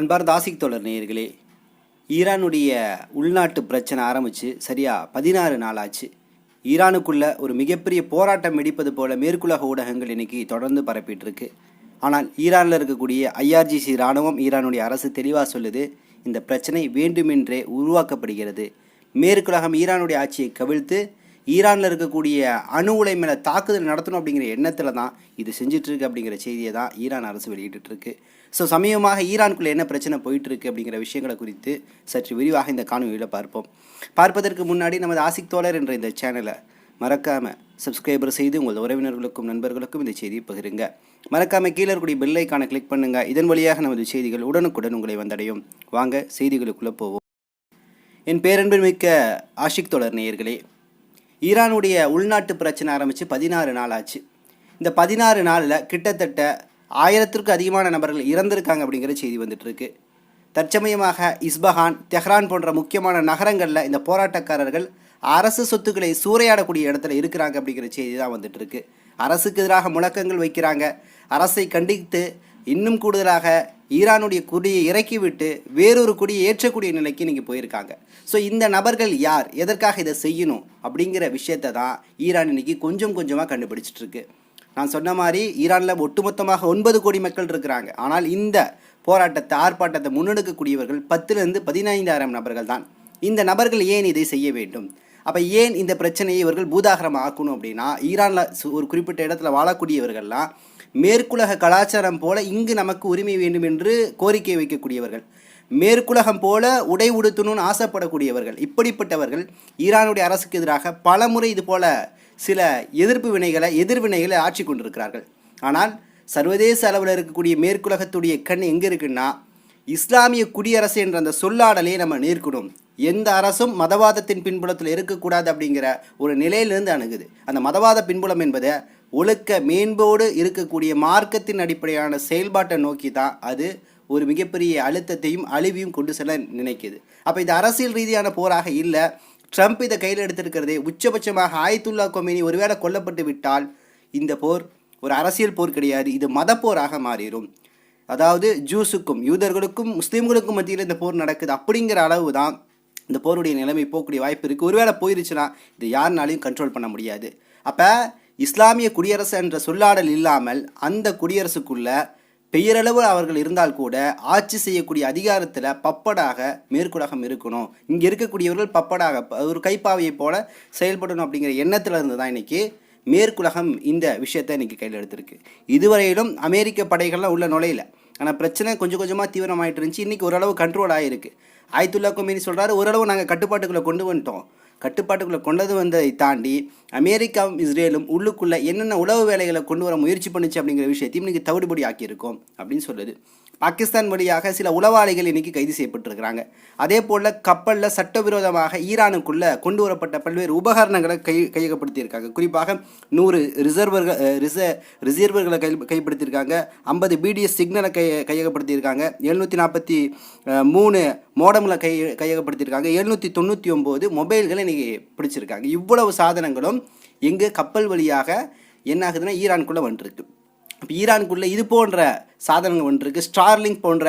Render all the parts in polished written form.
அன்பார்ந்த ஆசிக் தோழர் நேயர்களே, ஈரானுடைய உள்நாட்டு பிரச்சனை ஆரம்பித்து சரியாக 16 நாள் ஆச்சு. ஈரானுக்குள்ள ஒரு மிகப்பெரிய போராட்டம் வெடிப்பது போல மேற்குலக ஊடகங்கள் இன்றைக்கி தொடர்ந்து பரப்பிட்டுருக்கு. ஆனால் ஈரானில் இருக்கக்கூடிய ஐஆர்ஜிசி இராணுவம், ஈரானுடைய அரசு தெளிவாக சொல்லுது, இந்த பிரச்சனை வேண்டுமென்றே உருவாக்கப்படுகிறது. மேற்குலகம் ஈரானுடைய ஆட்சியை கவிழ்த்து ஈரானில் இருக்கக்கூடிய அணு உலை மேலே தாக்குதல் நடத்தணும் அப்படிங்கிற எண்ணத்தில் தான் இது செஞ்சிட்ருக்கு அப்படிங்கிற செய்தியை தான் ஈரான் அரசு வெளியிட்டுருக்கு. ஸோ சமீபமாக ஈரானுக்குள்ளே என்ன பிரச்சனை போயிட்டுருக்கு அப்படிங்கிற விஷயங்களை குறித்து சற்று விரிவாக இந்த காணொலியில் பார்ப்பதற்கு முன்னாடி நமது ஆசிக் தோழர் என்ற இந்த சேனலை மறக்காமல் சப்ஸ்கிரைபர் செய்து உங்கள் உறவினர்களுக்கும் நண்பர்களுக்கும் இந்த செய்தியை பகிருங்க. மறக்காமல் கீழே இருக்கக்கூடிய பெல் ஐக்கானை கிளிக் பண்ணுங்கள். இதன் வழியாக நமது செய்திகள் உடனுக்குடன் உங்களை வந்தடையும். வாங்க செய்திகளுக்குள்ளே போவோம். என் பேரன்பின் மிக்க ஆஷிக் தோழர் நேயர்களே, ஈரானுடைய உள்நாட்டு பிரச்சனை ஆரம்பித்து 16 நாள் ஆச்சு. இந்த 16 நாளில் கிட்டத்தட்ட 1000த்திற்கும் அதிகமான நபர்கள் இறந்திருக்காங்க அப்படிங்கிற செய்தி வந்துட்டுருக்கு. தற்சமயமாக இஸ்பஹான், தெஹ்ரான் போன்ற முக்கியமான நகரங்களில் இந்த போராட்டக்காரர்கள் அரசு சொத்துக்களை சூறையாடக்கூடிய இடத்துல இருக்கிறாங்க அப்படிங்கிற செய்தி தான் வந்துட்டுருக்கு. அரசுக்கு எதிராக முழக்கங்கள் வைக்கிறாங்க. அரசை கண்டித்து இன்னும் கூடுதலாக ஈரானுடைய கொடியை இறக்கிவிட்டு வேறொரு கொடியை ஏற்றக்கூடிய நிலைக்கு இன்றைக்கி போயிருக்காங்க. ஸோ இந்த நபர்கள் யார், எதற்காக இதை செய்யணும் அப்படிங்கிற விஷயத்தை தான் ஈரான் இன்றைக்கி கொஞ்சம் கொஞ்சமாக கண்டுபிடிச்சிட்ருக்கு. நான் சொன்ன மாதிரி ஈரானில் ஒட்டுமொத்தமாக 9 கோடி மக்கள் இருக்கிறாங்க. ஆனால் இந்த போராட்டத்தை, ஆர்ப்பாட்டத்தை முன்னெடுக்கக்கூடியவர்கள் 10,000 to 15,000 நபர்கள் தான். இந்த நபர்கள் ஏன் இதை செய்ய வேண்டும்? அப்போ ஏன் இந்த பிரச்சனையை இவர்கள் பூதாகரம் ஆக்கணும் அப்படின்னா, ஈரானில் ஒரு குறிப்பிட்ட இடத்துல வாழக்கூடியவர்கள்லாம் மேற்குலக கலாச்சாரம் போல இங்கு நமக்கு உரிமை வேண்டும் என்று கோரிக்கை வைக்கக்கூடியவர்கள், மேற்குலகம் போல உடை உடுத்தணும்னு ஆசைப்படக்கூடியவர்கள், இப்படிப்பட்டவர்கள் ஈரானுடைய அரசுக்கு எதிராக பல முறை இது போல சில எதிர்வினைகளை ஆட்சி கொண்டிருக்கிறார்கள். ஆனால் சர்வதேச அளவில் இருக்கக்கூடிய மேற்குலகத்துடைய கண் எங்கே இருக்குன்னா, இஸ்லாமிய குடியரசு என்ற அந்த சொல்லாடலே நம்ம நேர்க்கணும். எந்த அரசும் மதவாதத்தின் பின்புலத்தில் இருக்கக்கூடாது அப்படிங்கிற ஒரு நிலையிலிருந்து அணுகுது. அந்த மதவாத பின்புலம் என்பதை ஒழுக்க மேம்போடு இருக்கக்கூடிய மார்க்கத்தின் அடிப்படையான செயல்பாட்டை நோக்கி தான் அது ஒரு மிகப்பெரிய அழுத்தத்தையும் அழிவையும் கொண்டு செல்ல நினைக்குது. அப்போ இது அரசியல் ரீதியான போராக இல்லை. ட்ரம்ப் இதை கையில் எடுத்திருக்கிறதே உச்சபட்சமாக ஆயத்துல்லா கொமேனி ஒருவேளை கொல்லப்பட்டு விட்டால் இந்த போர் ஒரு அரசியல் போர் கிடையாது, இது மதப்போராக மாறிடும். அதாவது ஜூஸுக்கும் யூதர்களுக்கும் முஸ்லீம்களுக்கும் மத்தியில் இந்த போர் நடக்குது அப்படிங்கிற அளவு தான் இந்த போருடைய நிலைமை போகக்கூடிய வாய்ப்பு இருக்குது. ஒருவேளை போயிருச்சுன்னா இது யாருனாலையும் கண்ட்ரோல் பண்ண முடியாது. அப்போ இஸ்லாமிய குடியரசு என்ற சொல்லாடல் இல்லாமல் அந்த குடியரசுக்குள்ள பெயரளவு அவர்கள் இருந்தால் கூட ஆட்சி செய்யக்கூடிய அதிகாரத்தில் பப்படாக மேற்குலகம் இருக்கணும். இங்கே இருக்கக்கூடியவர்கள் பப்படாக ஒரு கைப்பாவையை போல செயல்படணும் அப்படிங்கிற எண்ணத்தில் இருந்து தான் இன்றைக்கி மேற்குலகம் இந்த விஷயத்தை இன்றைக்கி கையில் எடுத்திருக்கு. இதுவரையிலும் அமெரிக்க படைகள்லாம் உள்ள நுழையில. ஆனால் பிரச்சனை கொஞ்சம் கொஞ்சமாக தீவிரமாகிட்டு இருந்துச்சு. இன்றைக்கி ஓரளவு கண்ட்ரோல் ஆகிருக்கு. ஆயத்துல்லா கொமேனி சொல்கிறாரு, ஓரளவு நாங்கள் கட்டுப்பாட்டுக்குள்ளே கொண்டு வந்துட்டோம். கட்டுப்பாட்டுக்குள்ளே கொண்டது வந்ததை தாண்டி அமெரிக்காவும் இஸ்ரேலும் உள்ளுக்குள்ளே என்னென்ன உளவு வேலைகளை கொண்டு வர முயற்சி பண்ணிச்சு அப்படிங்கிற விஷயத்தையும் இன்றைக்கி தவிடுபடி ஆக்கியிருக்கோம் அப்படின்னு சொல்லுது. பாகிஸ்தான் வழியாக சில உளவாளிகள் இன்றைக்கி கைது செய்யப்பட்டிருக்கிறாங்க. அதே போல் கப்பலில் சட்டவிரோதமாக ஈரானுக்குள்ளே கொண்டு வரப்பட்ட பல்வேறு உபகரணங்களை கையகப்படுத்தியிருக்காங்க. குறிப்பாக 100 ரிசர்வர்களை கைப்படுத்தியிருக்காங்க. 50 BDS சிக்னலை கையகப்படுத்தியிருக்காங்க. 743 மோடம்களை கையகப்படுத்தியிருக்காங்க. 799 மொபைல்களை இன்றைக்கி பிடிச்சிருக்காங்க. இவ்வளவு சாதனங்களும் எங்கே கப்பல் வழியாக என்ன ஆகுதுன்னா ஈரானுக்குள்ளே வந்துருக்கு. இப்போ ஈரானுக்குள்ளே இது போன்ற சாதனங்கள் வந்துருக்கு. ஸ்டார்லிங்க் போன்ற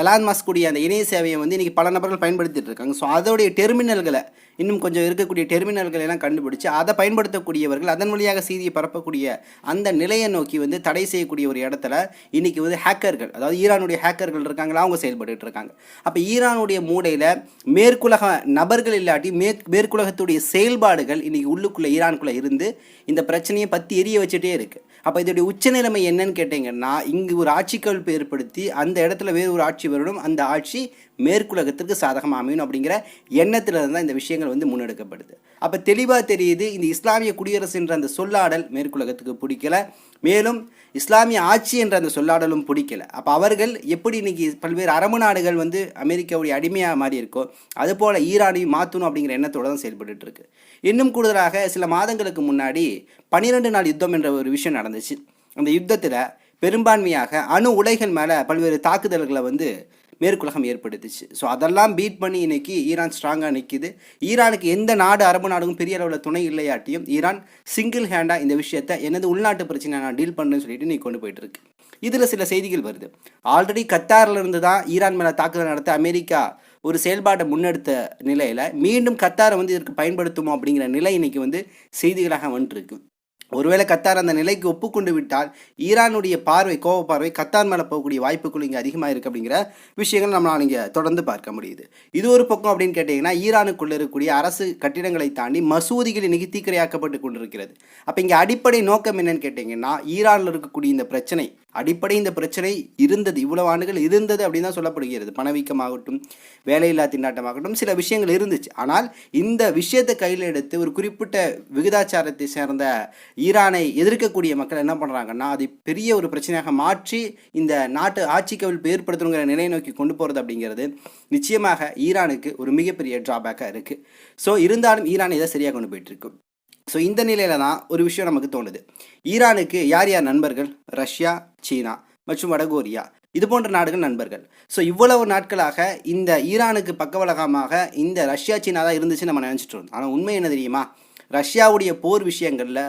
எலான் மஸ்க் கூடிய அந்த இணைய சேவையை வந்து இன்றைக்கி பல நபர்கள் பயன்படுத்திட்டு இருக்காங்க. ஸோ அதோடைய டெர்மினல்களை இன்னும் கொஞ்சம் இருக்கக்கூடிய டெர்மினல்களை எல்லாம் கண்டுபிடிச்சு அதை பயன்படுத்தக்கூடியவர்கள் அதன் வழியாக செய்தியை பரப்பக்கூடிய அந்த நிலையை நோக்கி வந்து தடை செய்யக்கூடிய ஒரு இடத்துல இன்றைக்கி வந்து ஹேக்கர்கள், அதாவது ஈரானுடைய ஹேக்கர்கள் இருக்காங்களா, அவங்க செயல்பட்டு இருக்காங்க. அப்போ ஈரானுடைய மூடையில் மேற்குலக நபர்கள் இல்லாட்டி மேற்குலகத்துடைய செயல்பாடுகள் இன்றைக்கி உள்ளுக்குள்ளே ஈரானுக்குள்ளே இருந்து இந்த பிரச்சனையை பற்றி எரிய வச்சுட்டே இருக்குது. அப்போ இதோடைய உச்சநிலைமை என்னன்னு கேட்டிங்கன்னா, இங்கு ஒரு ஆட்சி கவிழ்ப்பு ஏற்படுத்தி அந்த இடத்துல வேறு ஒரு ஆட்சி வரணும், அந்த ஆட்சி மேற்குலகத்திற்கு சாதகமாக அமையணும் அப்படிங்கிற எண்ணத்தில் இருந்தால் இந்த விஷயங்கள் வந்து முன்னெடுக்கப்படுது. அப்போ தெளிவாக தெரியுது, இந்த இஸ்லாமிய குடியரசு என்ற அந்த சொல்லாடல் மேற்குலகத்துக்கு பிடிக்கலை. மேலும் இஸ்லாமிய ஆட்சி என்ற அந்த சொல்லாடலும் பிடிக்கலை. அப்போ அவர்கள் எப்படி இன்றைக்கி பல்வேறு அரபு நாடுகள் வந்து அமெரிக்காவுடைய அடிமையாக மாறி இருக்கோ அதுபோல் ஈரானையும் மாற்றணும் அப்படிங்கிற எண்ணத்தோடு தான் செயல்பட்டு இருக்கு. இன்னும் கூடுதலாக சில மாதங்களுக்கு முன்னாடி 12 நாள் யுத்தம் என்ற ஒரு விஷயம் நடந்துச்சு. அந்த யுத்தத்தில் பெரும்பான்மையாக அணு உலைகள் மேலே பல்வேறு தாக்குதல்களை வந்து மேற்குலகம் ஏற்படுத்துச்சு. ஸோ அதெல்லாம் பீட் பண்ணி இன்றைக்கி ஈரான் ஸ்ட்ராங்காக நிற்கிது. ஈரானுக்கு எந்த நாடு, அரபு நாடுக்கும் பெரிய அளவில் துணை இல்லையாட்டியும் ஈரான் சிங்கிள் ஹேண்டாக இந்த விஷயத்தை எனது உள்நாட்டு பிரச்சனை நான் டீல் பண்ணுறேன்னு சொல்லிட்டு நீ கொண்டு போயிட்டுருக்கு. இதில் சில செய்திகள் வருது. ஆல்ரெடி கத்தாரில் இருந்து தான் ஈரான் மேலே தாக்குதல் நடத்த அமெரிக்கா ஒரு செயல்பாட்டை முன்னெடுத்த நிலையில் மீண்டும் கத்தாரை வந்து இதற்கு பயன்படுத்துமோ அப்படிங்கிற நிலை இன்னைக்கு வந்து செய்திகளாக வந்துருக்கு. ஒருவேளை கத்தார் அந்த நிலைக்கு ஒப்புக்கொண்டு விட்டால் ஈரானுடைய கோப பார்வை கத்தார் மேலே போகக்கூடிய வாய்ப்புகள் இங்கே அதிகமாக இருக்குது அப்படிங்கிற விஷயங்கள் நம்மளால் இங்கே தொடர்ந்து பார்க்க முடியுது. இது ஒரு பக்கம் அப்படின்னு கேட்டிங்கன்னா, ஈரானுக்குள்ளே இருக்கக்கூடிய அரசு கட்டிடங்களை தாண்டி மசூதிகள் இன்றைக்கி தீக்கிரையாக்கப்பட்டு கொண்டிருக்கிறது. அப்போ இங்கே அடிப்படை நோக்கம் என்னன்னு கேட்டிங்கன்னா, ஈரானில் இருக்கக்கூடிய இந்த பிரச்சனை இந்த பிரச்சனை இருந்தது, இவ்வளவு ஆண்டுகள் இருந்தது அப்படின்னு தான் சொல்லப்படுகிறது. பணவீக்கமாகட்டும், வேலையில்லா திண்டாட்டமாகட்டும், சில விஷயங்கள் இருந்துச்சு. ஆனால் இந்த விஷயத்தை கையில் எடுத்து ஒரு குறிப்பிட்ட விகிதாச்சாரத்தை சேர்ந்த ஈரானை எதிர்க்கக்கூடிய மக்கள் என்ன பண்ணுறாங்கன்னா, அது பெரிய ஒரு பிரச்சனையாக மாற்றி இந்த நாட்டு ஆட்சி கவிழ்ப்பு ஏற்படுத்தணுங்கிற நிலையை நோக்கி கொண்டு போகிறது அப்படிங்கிறது நிச்சயமாக ஈரானுக்கு ஒரு மிகப்பெரிய ட்ராபேக்காக இருக்குது. ஸோ இருந்தாலும் ஈரான் இதை சரியாக கொண்டு போயிட்டுருக்கு. ஸோ இந்த நிலையில் தான் ஒரு விஷயம் நமக்கு தோணுது. ஈரானுக்கு யார் யார் நண்பர்கள்? ரஷ்யா, சீனா மற்றும் வடகொரியா, இது போன்ற நாடுகள் நண்பர்கள். ஸோ இவ்வளவு நாட்களாக இந்த ஈரானுக்கு பக்கபலகமாக இந்த ரஷ்யா, சீனா தான் இருந்துச்சு நம்ம நினச்சிட்டு இருந்தோம். ஆனால் உண்மை என்ன தெரியுமா? ரஷ்யாவுடைய போர் விஷயங்களில்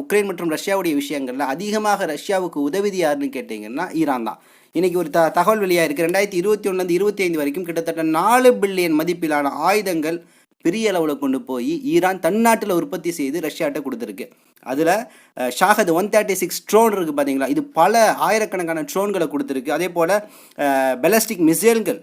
உக்ரைன் மற்றும் ரஷ்யாவுடைய விஷயங்களில் அதிகமாக ரஷ்யாவுக்கு உதவி யாருன்னு கேட்டிங்கன்னா ஈரான் தான். இன்றைக்கி ஒரு தகவல் வெளியாக இருக்குது. 2021 25 வரைக்கும் கிட்டத்தட்ட 4 பில்லியன் மதிப்பிலான ஆயுதங்கள் பெரிய அளவில் கொண்டு போய் ஈரான் தன்னாட்டில் உற்பத்தி செய்து ரஷ்யாட்ட கொடுத்துருக்கு. அதில் ஷாஹத் 136 ட்ரோன் இருக்குது பார்த்தீங்களா, இது பல ஆயிரக்கணக்கான ட்ரோன்களை கொடுத்துருக்கு. அதே போல் பெலஸ்டிக் மிசைல்கள்,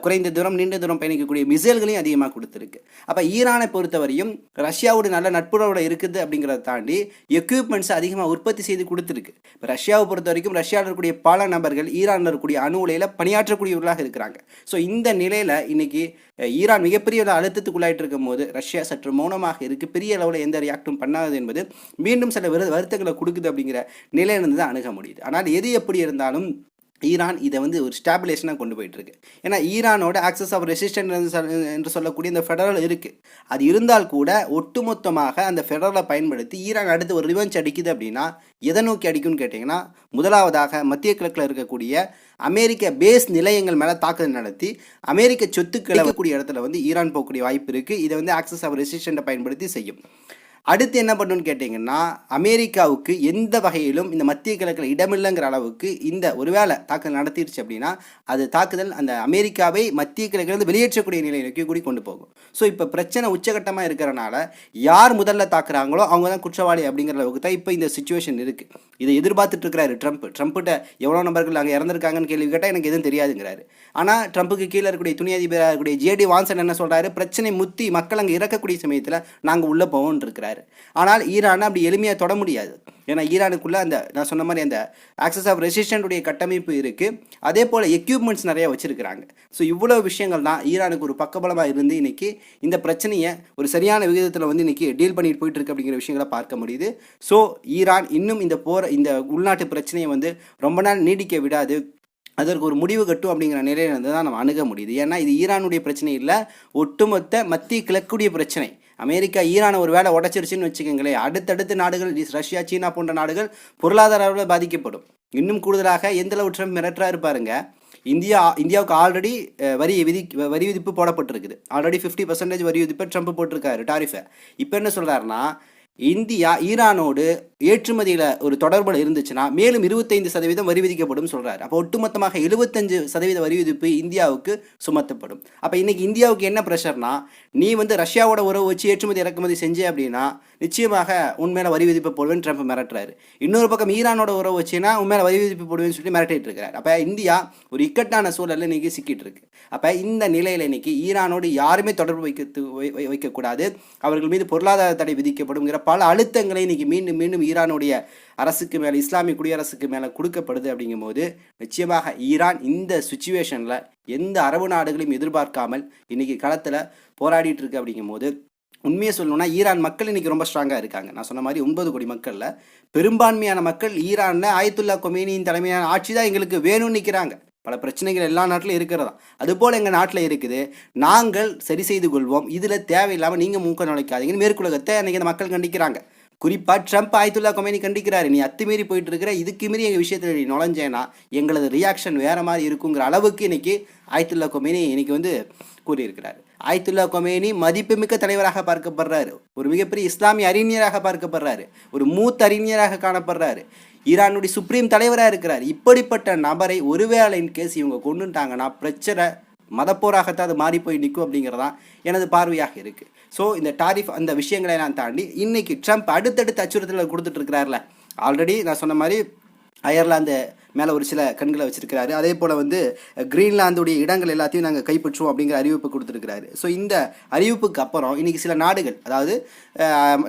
குறைந்த தூரம் நீண்ட தூரம் பயணிக்கக்கூடிய மிசைல்களையும் அதிகமாக கொடுத்துருக்கு. அப்போ ஈரானை பொறுத்தவரையும் ரஷ்யாவோட நல்ல நட்புறவோட இருக்குது அப்படிங்கிறத தாண்டி எக்யூப்மெண்ட்ஸ் அதிகமாக உற்பத்தி செய்து கொடுத்துருக்கு. இப்போ ரஷ்யாவை பொறுத்த வரைக்கும் ரஷ்யாவில் இருக்கக்கூடிய பல நபர்கள் ஈரானில் இருக்கக்கூடிய அணு உலையில் பணியாற்றக்கூடியவர்களாக இருக்கிறாங்க. ஸோ இந்த நிலையில் இன்னைக்கு ஈரான் மிகப்பெரிய அழுத்தத்துக்குள்ளாயிட்டு இருக்கும் போது ரஷ்யா சற்று மௌனமாக இருக்குது, பெரிய அளவில் எந்த ரியாக்டும் பண்ணாது என்பது மீண்டும் சில வருத்தங்களை கொடுக்குது அப்படிங்கிற நிலையிலிருந்து தான் அணுக முடியுது. ஆனால் எது எப்படி இருந்தாலும் ஈரான் இதை வந்து ஒரு ஸ்டாபிலேஷனாக கொண்டு போயிட்டுருக்கு. ஏன்னா ஈரானோட ஆக்சஸ் ஆஃப் ரெசிஸ்டன்ஸ் என்று சொல்லக்கூடிய இந்த ஃபெடரல் இருக்குது. அது இருந்தால் கூட ஒட்டுமொத்தமாக அந்த ஃபெடரலை பயன்படுத்தி ஈரான் அடுத்து ஒரு ரிவெஞ்ச் அடிக்குது அப்படின்னா எதை நோக்கி அடிக்கும்னு கேட்டிங்கன்னா, முதலாவதாக மத்திய கிழக்கில் இருக்கக்கூடிய அமெரிக்க பேஸ் நிலையங்கள் மேலே தாக்குதல் நடத்தி அமெரிக்க சொத்துக்களை கூடிய இடத்துல வந்து ஈரான் போகக்கூடிய வாய்ப்பு இருக்குது. இதை வந்து ஆக்சஸ் ஆஃப் ரெசிஸ்டன்ட்டை பயன்படுத்தி செய்யும். அடுத்து என்ன பண்ணுன்னு கேட்டிங்கன்னா, அமெரிக்காவுக்கு எந்த வகையிலும் இந்த மத்திய கிழக்கில் இடமில்லைங்கிற அளவுக்கு இந்த ஒருவேளை தாக்குதல் நடத்திடுச்சு அப்படின்னா அது தாக்குதல் அந்த அமெரிக்காவை மத்திய கிழக்கிலிருந்து வெளியேற்றக்கூடிய நிலையை நோக்கி கூடி கொண்டு போகும். ஸோ இப்போ பிரச்சனை உச்சகட்டமாக இருக்கிறனால யார் முதல்ல தாக்குறாங்களோ அவங்க தான் குற்றவாளி அப்படிங்கிற அளவுக்கு தான் இப்போ இந்த சிச்சுவேஷன் இருக்குது. இதை எதிர்பார்த்துட்டு இருக்கிறாரு ட்ரம்ப்கிட்ட எவ்வளோ நபர்கள் அங்கே இறந்துருக்காங்கன்னு கேள்வி கேட்டால் எனக்கு எதுவும் தெரியாதுங்கிறாரு. ஆனால் ட்ரம்ப்புக்கு கீழே இருக்கக்கூடிய துணை அதிபராக இருக்கக்கூடிய ஜேடி வான்சன் என்ன சொல்கிறாரு? பிரச்சனை முத்தி மக்கள் அங்கே இறக்கக்கூடிய சமயத்தில் நாங்கள் உள்ளே போவோம்னு இருக்கிறாரு. ஆனால் ஈரானை அப்படி எளிமையாக தொட முடியாது. ஏன்னா ஈரானுக்குள்ளே அந்த நான் சொன்ன மாதிரி அந்த ஆக்சஸ் ஆஃப் ரெசிஸ்டன்ட்டுடைய கட்டமைப்பு இருக்குது, அதே போல் எக்யூப்மெண்ட்ஸ் நிறைய வச்சுருக்கிறாங்க. ஸோ இவ்வளோ விஷயங்கள் தான் ஈரானுக்கு ஒரு பக்கபலமாக இருந்து இன்றைக்கி இந்த பிரச்சனையை ஒரு சரியான விகிதத்தில் வந்து இன்றைக்கி டீல் பண்ணிட்டு போயிட்டுருக்கு அப்படிங்கிற விஷயங்களை பார்க்க முடியுது. ஸோ ஈரான் இன்னும் இந்த உள்நாட்டு பிரச்சனையை வந்து ரொம்ப நாள் நீடிக்க விடாது, அதற்கு ஒரு முடிவு கட்டும் அப்படிங்கிற நிலையிலிருந்து தான் நம்ம அணுக முடியுது. ஏன்னா இது ஈரானுடைய பிரச்சனை இல்லை, ஒட்டுமொத்த மத்திய கிழக்குடைய பிரச்சனை. அமெரிக்கா ஈரானை ஒரு வேளை உடச்சிருச்சுன்னு வச்சுக்கோங்களேன், அடுத்தடுத்த நாடுகள் ரஷ்யா, சீனா போன்ற நாடுகள் பொருளாதார அளவில் பாதிக்கப்படும். இன்னும் கூடுதலாக எந்தளவு ட்ரம்ப் மிரட்டா இருப்பாருங்க. இந்தியாவுக்கு ஆல்ரெடி வரி விதிப்பு போடப்பட்டிருக்குது. ஆல்ரெடி 50% வரி விதிப்பை ட்ரம்ப் போட்டிருக்காரு, டாரிஃபை. இப்போ என்ன சொல்கிறாருன்னா, இந்தியா ஈரானோடு ஏற்றுமதியில் ஒரு தொடர்புகள் இருந்துச்சுன்னா மேலும் 25% வரி விதிக்கப்படும் சொல்கிறார். அப்போ ஒட்டுமொத்தமாக 75% வரி விதிப்பு இந்தியாவுக்கு சுமத்தப்படும். அப்போ இன்றைக்கி இந்தியாவுக்கு என்ன ப்ரெஷர்னா, நீ வந்து ரஷ்யாவோட உறவு வச்சு ஏற்றுமதி இறக்குமதி செஞ்சே அப்படின்னா நிச்சயமாக உண்மையில வரி விதிப்பு போடுவேன்னு ட்ரம்ப் மிரட்டுறாரு. இன்னொரு பக்கம் ஈரானோட உறவு வச்சுன்னா உண்மையில வரி விதிப்பு போடுவேன்னு சொல்லி மிரட்டிட்டு இருக்கிறார். அப்போ இந்தியா ஒரு இக்கட்டான சூழலில் இன்றைக்கி சிக்கிட்டு இருக்கு. அப்போ இந்த நிலையில் இன்றைக்கி ஈரானோடு யாருமே தொடர்பு வைக்கக்கூடாது, அவர்கள் மீது பொருளாதார தடை விதிக்கப்படுங்கிற பல அழுத்தங்களை இன்றைக்கி மீண்டும் மீண்டும் ஈரானுடைய அரசுக்கு மேலே, இஸ்லாமிய குடியரசுக்கு மேலே கொடுக்கப்படுது. அப்படிங்கும்போது நிச்சயமாக ஈரான் இந்த சுச்சுவேஷனில் எந்த அரபு நாடுகளையும் எதிர்பார்க்காமல் இன்றைக்கி களத்தில் போராடிட்டு இருக்கு. அப்படிங்கும்போது உண்மையை சொல்லணும்னா ஈரான் மக்கள் இன்றைக்கி ரொம்ப ஸ்ட்ராங்காக இருக்காங்க. நான் சொன்ன மாதிரி 9 கோடி மக்களில் பெரும்பான்மையான மக்கள் ஈரானில் ஆயத்துல்லா கொமேனியின் தலைமையான ஆட்சி தான் எங்களுக்கு வேணும்னு நிற்கிறாங்க. பல பிரச்சனைகள் எல்லா நாட்டிலும் இருக்கிறதா, அதுபோல் எங்கள் நாட்டில் இருக்குது, நாங்கள் சரி செய்து கொள்வோம், இதில் தேவையில்லாமல் நீங்கள் மூக்க நுழைக்காதீங்கன்னு மேற்குலகத்தை அன்றைக்கி அந்த மக்கள் கண்டிக்கிறாங்க. குறிப்பாக ட்ரம்ப் ஆயத்துல்லா கொமேனி கண்டிக்கிறாரு, நீ அத்துமீறி போயிட்டு இருக்கிற, இதுக்கு மீறி எங்கள் விஷயத்தில் நீ நுழைஞ்சேன்னா எங்களது ரியாக்ஷன் வேறு மாதிரி இருக்குங்கிற அளவுக்கு இன்றைக்கி ஆயத்துல்லா கொமேனி இன்றைக்கி வந்து கூறியிருக்கிறார். ஆயத்துல்லா கொமேனி மதிப்புமிக்க தலைவராக பார்க்கப்படுறாரு, ஒரு மிகப்பெரிய இஸ்லாமிய அறிஞராக பார்க்கப்படுறாரு, ஒரு மூத்த அறிஞராக காணப்படுறாரு. ஈரானுடைய சுப்ரீம் தலைவராக இருக்கிறார். இப்படிப்பட்ட நபரை ஒருவேளை இன் கேஸ் இவங்க கொண்டுட்டாங்கன்னா பிரச்சனை மதப்போராகத்தான் அது மாறி போய் நிற்கும் அப்படிங்கிறதான் எனது பார்வையாக இருக்குது. ஸோ இந்த டாரிஃப் அந்த விஷயங்களை நான் தாண்டி இன்றைக்கி ட்ரம்ப் அடுத்தடுத்த அச்சுறுத்தலை கொடுத்துட்ருக்கிறார்ல. ஆல்ரெடி நான் சொன்ன மாதிரி அயர்லாந்து மேலே ஒரு சில கண்களை வச்சுருக்கிறாரு. அதே போல் கிரீன்லாந்துடைய இடங்கள் எல்லாத்தையும் நாங்கள் கைப்பற்றுவோம் அப்படிங்கிற அறிவிப்பு கொடுத்துருக்கிறாரு. ஸோ இந்த அறிவிப்புக்கு அப்புறம் இன்றைக்கி சில நாடுகள், அதாவது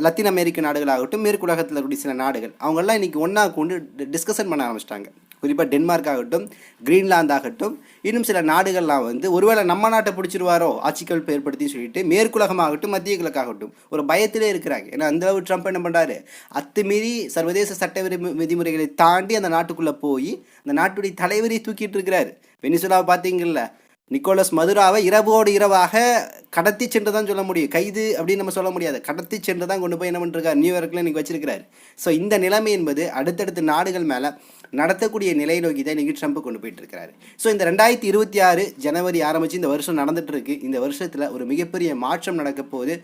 லத்தீன் அமெரிக்க நாடுகளாகட்டும், மேற்குலகத்தில் இருக்கக்கூடிய சில நாடுகள், அவங்கெல்லாம் இன்றைக்கி ஒன்றா கொண்டு டிஸ்கஷன் பண்ண ஆரம்பிச்சிட்டாங்க. குறிப்பாக டென்மார்க் ஆகட்டும், கிரீன்லாந்து ஆகட்டும், இன்னும் சில நாடுகள்லாம் ஒருவேளை நம்ம நாட்டை பிடிச்சிருவாரோ ஆட்சிகள் ஏற்படுத்தி சொல்லிட்டு மேற்குலகமாகட்டும் மத்திய கிழக்காகட்டும் ஒரு பயத்திலே இருக்கிறாங்க. ஏன்னா அந்தளவு ட்ரம்ப் என்ன பண்ணுறாரு, அத்துமீறி சர்வதேச சட்ட விதிமுறைகளை தாண்டி அந்த நாட்டுக்குள்ளே போய் அந்த நாட்டுடைய தலைவரை தூக்கிட்டு இருக்கிறாரு. வெனிசுலாவை பார்த்தீங்கல்ல, நிக்கோலஸ் மதுராவை இரவோடு இரவாக கடத்தி சென்று தான் சொல்ல முடியும், கைது அப்படின்னு நம்ம சொல்ல முடியாது, கடத்தி சென்று தான் கொண்டு போய் என்ன பண்ணிருக்காரு, நியூயார்க்கில் இன்றைக்கி வச்சிருக்கிறாரு. ஸோ இந்த நிலைமை என்பது அடுத்தடுத்த நாடுகள் மேலே நடத்தக்கூடிய நிலை நோக்கி தான் இன்றைக்கி ட்ரம்ப் கொண்டு போயிட்டு இருக்கிறாரு. ஸோ இந்த 2026 ஜனவரி ஆரம்பித்து இந்த வருஷம் நடந்துட்டு இருக்கு. இந்த வருஷத்தில் ஒரு மிகப்பெரிய மாற்றம் நடக்க போகுது.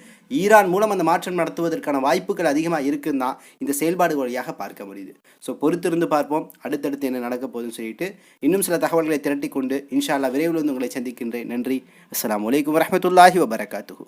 ஈரான் மூலம் அந்த மாற்றம் நடத்துவதற்கான வாய்ப்புகள் அதிகமாக இருக்குன்னு தான் இந்த செயல்பாடு வழியாக பார்க்க முடியுது. ஸோ பொறுத்திருந்து பார்ப்போம் அடுத்தடுத்து என்ன நடக்க போகுதுன்னு சொல்லிட்டு இன்னும் சில தகவல்களை திரட்டி கொண்டு இன்ஷா அல்லாஹ் விரைவில் உங்களை சந்திக்கின்றேன். நன்றி. அஸ்ஸலாமு அலைக்கும் வரஹ்மத்துல்லாஹி வபரகாத்துஹு.